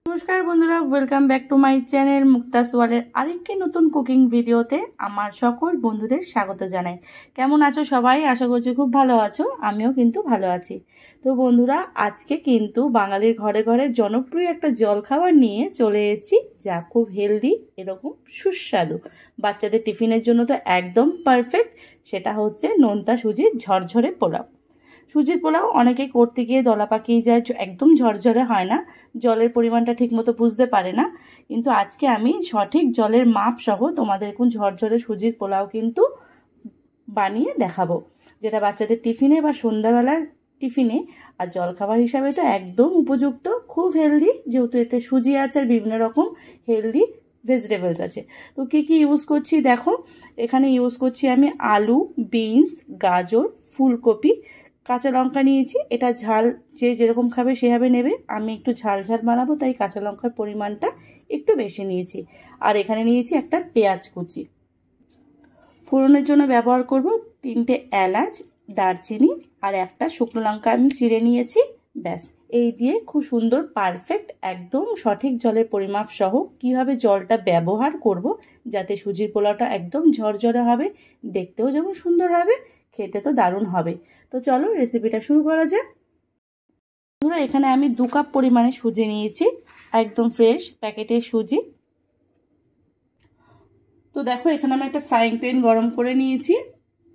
নমস্কার বন্ধুরা, welcome back to my channel Mukta's ওয়ালের আরেকটি নতুন কুকিং ভিডিওতে আমার সকল বন্ধুদের স্বাগত জানাই। কেমন আছো সবাই? আশা করছি খুব ভালো আছো, আমিও কিন্তু ভালো আছি। তো বন্ধুরা, আজকে কিন্তু বাঙালির ঘরে ঘরে জনপ্রিয় একটা জলখাবার নিয়ে চলে এসেছি, যা খুব হেলদি, এরকম সুস্বাদু, বাচ্চাদের টিফিনের জন্য তো একদম পারফেক্ট। সেটা হচ্ছে নোনতা সুজির ঝরঝরে পোলাও। সুজির পোলাও অনেকেই করতে গিয়ে দলা পাকিয়ে যায়, একদম ঝরঝরে হয় না, জলের পরিমাণটা ঠিকমতো বুঝতে পারে না। কিন্তু আজকে আমি সঠিক জলের মাপ সহ তোমাদের এখন ঝরঝরে সুজির পোলাও কিন্তু বানিয়ে দেখাবো, যেটা বাচ্চাদের টিফিনে বা সন্ধ্যাবেলার টিফিনে আর জলখাবার হিসাবে তো একদম উপযুক্ত, খুব হেলদি, যেহেতু এতে সুজি আছে আর বিভিন্ন রকম হেলদি ভেজিটেবলস আছে। তো কী কী ইউজ করছি দেখো। এখানে ইউজ করছি আমি আলু, বিনস, গাজর, ফুলকপি, কাঁচা লঙ্কা নিয়েছি। এটা ঝাল যে যেরকম খাবে সেভাবে নেবে, আমি একটু ঝাল ঝাল বানাবো তাই কাঁচা লঙ্কার পরিমাণটা একটু বেশি নিয়েছি। আর এখানে নিয়েছি একটা পেঁয়াজ কুচি। ফোড়নের জন্য ব্যবহার করব 3টে এলাচ, দারচিনি আর একটা শুকনো লঙ্কা আমি চিড়ে নিয়েছি। ব্যাস, এই দিয়ে খুব সুন্দর পারফেক্ট একদম সঠিক জলের পরিমাপ সহ কিভাবে জলটা ব্যবহার করব যাতে সুজির পোলাওটা একদম ঝরঝরে হবে, দেখতেও যেমন সুন্দর হবে, খেতে তো দারুণ হবে। তো চলো রেসিপিটা শুরু করা যাক। বন্ধুরা, এখানে আমি 2 কাপ পরিমাণে সুজি নিয়েছি, একদম ফ্রেশ প্যাকেটের সুজি। তো দেখো, এখানে আমি একটা ফ্রাইং প্যান গরম করে নিয়েছি,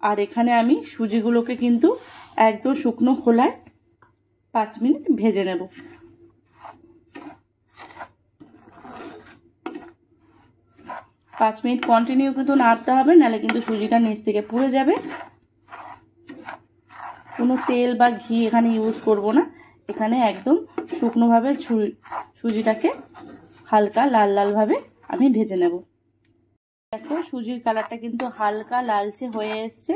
আর এখানে আমি সুজিগুলোকে কিন্তু একদম শুকনো খোলায় 5 মিনিট ভেজে নেব। পাঁচ মিনিট কন্টিনিউ কিন্তু নাড়তে হবে, নাহলে কিন্তু সুজিটা নিচ থেকে পুড়ে যাবে। কোনো তেল বা ঘি এখানে ইউজ করব না, এখানে একদম শুকনোভাবে সুজিটাকে হালকা লাল লালভাবে আমি ভেজে নেব। দেখো, সুজির কালারটা কিন্তু হালকা লালচে হয়ে এসছে,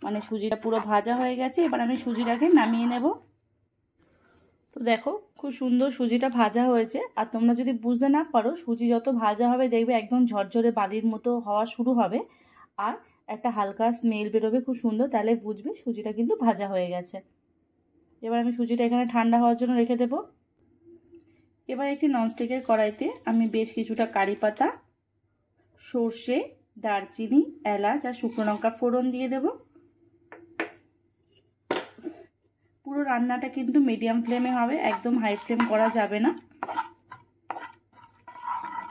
মানে সুজিটা পুরো ভাজা হয়ে গেছে। এবার আমি সুজিটাকে নামিয়ে নেব। তো দেখো, খুব সুন্দর সুজিটা ভাজা হয়েছে। আর তোমরা যদি বুঝতে না পারো, সুজি যত ভাজা হবে দেখবে একদম ঝরঝরে বালির মতো হওয়া শুরু হবে, আর একটা হালকা স্মেল বেরোবে খুব সুন্দর, তাহলে বুঝবে সুজিটা কিন্তু ভাজা হয়ে গেছে। এবার আমি সুজিটা এখানে ঠান্ডা হওয়ার জন্য রেখে দেব। এবার একটি ননস্টিকের কড়াইতে আমি বেশ কিছুটা কারি পাতা, সর্ষে, দারচিনি, এলাচ আর শুকনো লঙ্কা ফোড়ন দিয়ে দেব। পুরো রান্নাটা কিন্তু মিডিয়াম ফ্লেমে হবে, একদম হাই ফ্লেম করা যাবে না।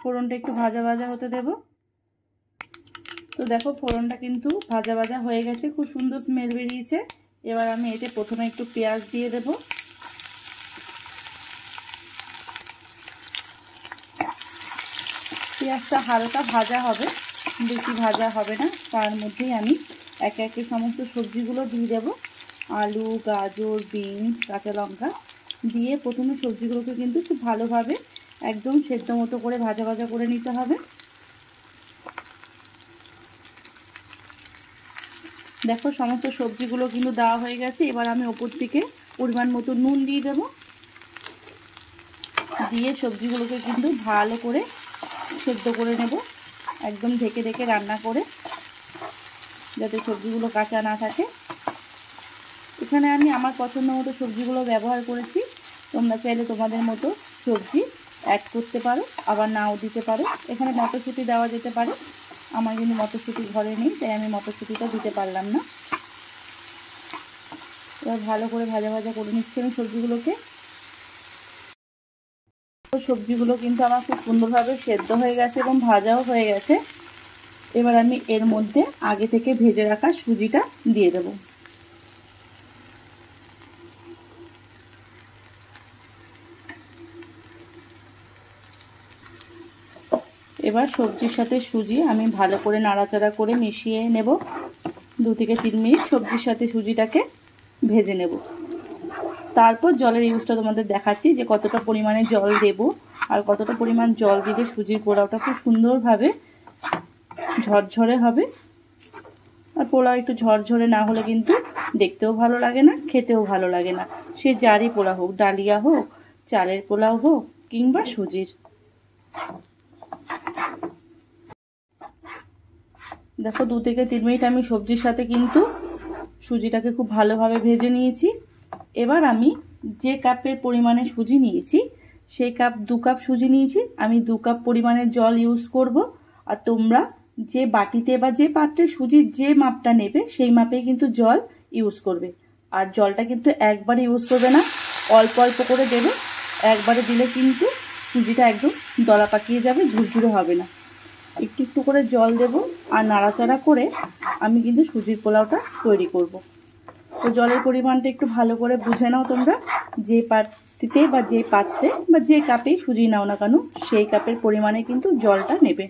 ফোড়নটা একটু ভাজা ভাজা হতে দেব। তো দেখো, ফোড়নটা কিন্তু ভাজা ভাজা হয়ে গেছে, খুব সুন্দর স্মেল বেরিয়েছে। এবার আমি এতে প্রথমে একটু পেঁয়াজ দিয়ে দেব। পেঁয়াজটা হালকা ভাজা হবে, বেশি ভাজা হবে না। তার মধ্যেই আমি একে একে সমস্ত সবজিগুলো দিয়ে দেব। আলু, গাজর, বিনস, কাঁচা লঙ্কা দিয়ে প্রথমে সবজিগুলোকে কিন্তু খুব ভালোভাবে একদম সেদ্ধ মতো করে ভাজা ভাজা করে নিতে হবে। দেখো, সমস্ত সবজিগুলো কিন্তু দেওয়া হয়ে গেছে। এবার আমি ওপর থেকে পরিমাণ মতো নুন দিয়ে দেব, দিয়ে সবজিগুলোকে কিন্তু ভালো করে সেদ্ধ করে নেব, একদম ঢেকে ঢেকে রান্না করে, যাতে সবজিগুলো কাঁচা না থাকে। এখানে আমি আমার পছন্দ মতো সবজিগুলো ব্যবহার করেছি, তোমরা চাইলে তোমাদের মতো সবজি অ্যাড করতে পারো, আবার নাও দিতে পারো। এখানে মটরশুঁটি দেওয়া যেতে পারে, আমার কিন্তু মটরশুঁটি ঘরে নেই, তাই আমি মটরশুঁটিটা দিতে পারলাম না। এবার ভালো করে ভাজা ভাজা করে নিচ্ছি আমি সবজিগুলোকে। সবজিগুলো কিন্তু আমার খুব সুন্দরভাবে সেদ্ধ হয়ে গেছে এবং ভাজাও হয়ে গেছে। এবার আমি এর মধ্যে আগে থেকে ভেজে রাখা সুজিটা দিয়ে দেব। এবার সবজির সাথে সুজি আমি ভালো করে নাড়াচাড়া করে মিশিয়ে নেব। 2 থেকে 3 মিনিট সবজির সাথে সুজিটাকে ভেজে নেব। তারপর জলের ইউজটা তোমাদের দেখাচ্ছি, যে কতটা পরিমাণে জল দেব আর কতটা পরিমাণ জল দিলে সুজির পোলাওটা খুব সুন্দরভাবে ঝরঝরে হবে। আর পোলাও একটু ঝরঝরে না হলে কিন্তু দেখতেও ভালো লাগে না, খেতেও ভালো লাগে না। সে যারই পোলাও হোক, ডালিয়া হোক, চালের পোলাও হোক কিংবা সুজির। দেখো, 2 থেকে 3 মিনিট আমি সবজির সাথে কিন্তু সুজিটাকে খুব ভালোভাবে ভেজে নিয়েছি। এবার আমি যে কাপের পরিমাণে সুজি নিয়েছি সেই কাপ 2 কাপ সুজি নিয়েছি, আমি 2 কাপ পরিমাণের জল ইউজ করব। আর তোমরা যে বাটিতে বা যে পাত্রে সুজির যে মাপটা নেবে সেই মাপেই কিন্তু জল ইউজ করবে। আর জলটা কিন্তু একবারে ইউজ করবে না, অল্প অল্প করে দেবে। একবারে দিলে কিন্তু সুজিটা একদম দলা পাকিয়ে যাবে, ঝুরঝুরে হবে না। একটু একটু করে জল দেব আর নাড়াচাড়া করে আমি কিন্তু সুজির পোলাওটা তৈরি করব। তো জলের পরিমাণটা একটু ভালো করে বুঝে নাও তোমরা, যে পাত্রে বা যে পাত্রে বা যে কাপে সুজি নাও না কেন সেই কাপের পরিমাণে কিন্তু জলটা নেবে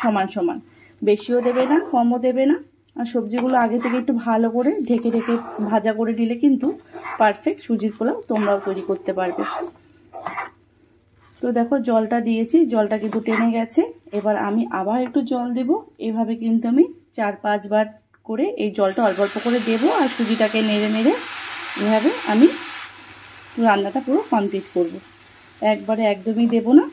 সমান সমান, বেশিও দেবে না কমও দেবে না। আর সবজিগুলো আগে থেকে একটু ভালো করে ঢেকে ঢেকে ভাজা করে নিলে কিন্তু পারফেক্ট সুজির পোলাও তোমরাও তৈরি করতে পারবে। তো দেখো জলটা দিয়েছি, জলটা কিন্তু টেনে গেছে। এবার আমি আবার একটু জল দেব। এভাবে কিন্তু আমি 4-5 বার করে এই জলটা অল্প অল্প করে দেবো আর সুজিটাকে নেড়ে নেড়ে এভাবে আমি রান্নাটা পুরো কমপ্লিট করব। একবারে একদমই দেব না।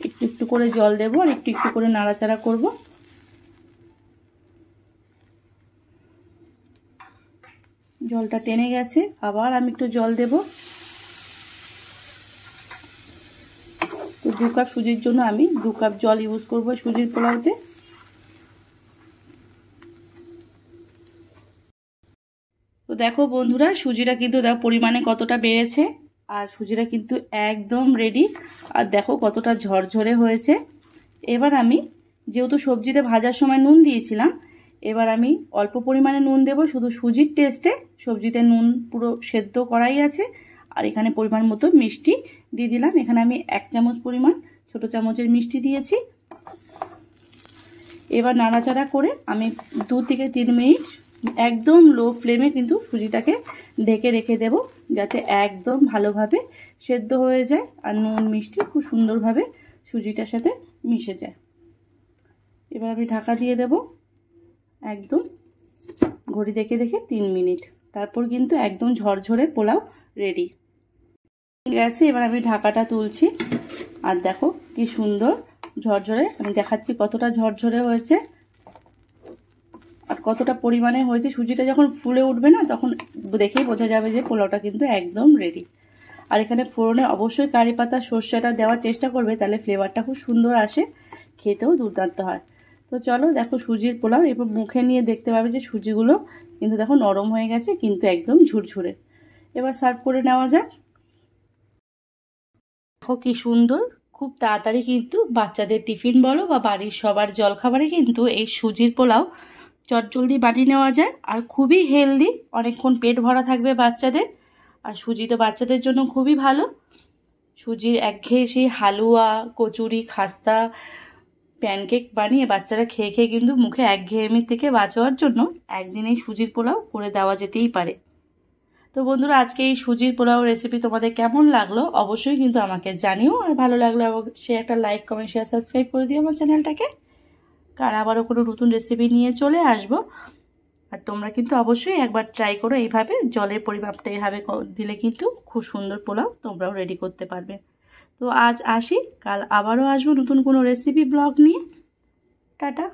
একটু একটু করে জল দেবো আর একটু একটু করে নাড়াচাড়া করব। জলটা টেনে গেছে, আবার আমি একটু জল দেব। তো 2 কাপ সুজির জন্য আমি 2 কাপ জল ইউজ করব সুজির পোলাওতে। তো দেখো বন্ধুরা, সুজিটা কিন্তু দেখো পরিমাণে কতটা বেড়েছে আর সুজিটা কিন্তু একদম রেডি। আর দেখো কতটা ঝরঝরে হয়েছে। এবার আমি যেহেতু সবজিতে ভাজার সময় নুন দিয়েছিলাম, এবার আমি অল্প পরিমাণে নুন দেব শুধু সুজির টেস্টে। সবজিতে নুন পুরো সেদ্ধ করাই আছে। আর এখানে পরিমাণ মতো মিষ্টি দিয়ে দিলাম। এখানে আমি 1 চামচ পরিমাণ ছোট চামচের মিষ্টি দিয়েছি। এবার নাড়াচাড়া করে আমি 2 থেকে 3 মিনিট একদম লো ফ্লেমে কিন্তু সুজিটাকে ঢেকে রেখে দেব, যাতে একদম ভালোভাবে সেদ্ধ হয়ে যায় আর নুন মিষ্টি খুব সুন্দরভাবে সুজিটার সাথে মিশে যায়। এবার আমি ঢাকা দিয়ে দেব একদম ঘড়ি দেখে দেখে 3 মিনিট। তারপর কিন্তু একদম ঝরঝরে পোলাও রেডি গেছে। এবার আমি ঢাকাটা তুলছি আর দেখো কি সুন্দর ঝরঝরে, আমি দেখাচ্ছি কতটা ঝরঝরে হয়েছে আর কতটা পরিমাণে হয়েছে। সুজিটা যখন ফুলে উঠবে না তখন দেখেই বোঝা যাবে যে পোলাওটা কিন্তু একদম রেডি। আর এখানে ফোড়নে অবশ্যই কারি পাতা সর্ষেটা দেওয়ার চেষ্টা করবে, তাহলে ফ্লেভারটা খুব সুন্দর আসে, খেতেও দুর্দান্ত হয়। তো চলো দেখো সুজির পোলাও। এরপর মুখে নিয়ে দেখতে পাবে যে সুজিগুলো কিন্তু দেখো নরম হয়ে গেছে, কিন্তু একদম ঝুরঝুরে। এবার সার্ভ করে নেওয়া যাক। দেখো কি সুন্দর, খুব তাড়াতাড়ি কিন্তু বাচ্চাদের টিফিন বলো বা বাড়ির সবার জলখাবারে কিন্তু এই সুজির পোলাও চটজলদি বানিয়ে নেওয়া যায়। আর খুবই হেলদি, অনেকক্ষণ পেট ভরা থাকবে বাচ্চাদের। আর সুজি তো বাচ্চাদের জন্য খুবই ভালো। সুজির একঘেয়ে সেই হালুয়া, কচুরি, খাস্তা, প্যানকেক বানিয়ে বাচ্চারা খেয়ে খেয়ে কিন্তু মুখে একঘেয়েমি থেকে বাঁচার জন্য একদিন এই সুজির পোলাও করে দেওয়া যেতেই পারে। তো বন্ধুরা, আজকে এই সুজির পোলাও রেসিপি তোমাদের কেমন লাগলো অবশ্যই কিন্তু আমাকে জানিও। আর ভালো লাগলে সে একটা লাইক, কমেন্ট, শেয়ার, সাবস্ক্রাইব করে দিও আমার চ্যানেলটাকে। কারণ আবারও কোনো নতুন রেসিপি নিয়ে চলে আসবো। আর তোমরা কিন্তু অবশ্যই একবার ট্রাই করো এইভাবে, জলের পরিমাপটা এইভাবে দিলে কিন্তু খুব সুন্দর পোলাও তোমরাও রেডি করতে পারবে। তো আজ আসি, কাল আবারও আসবো নতুন কোনো রেসিপি ব্লগ নিয়ে। টাটা।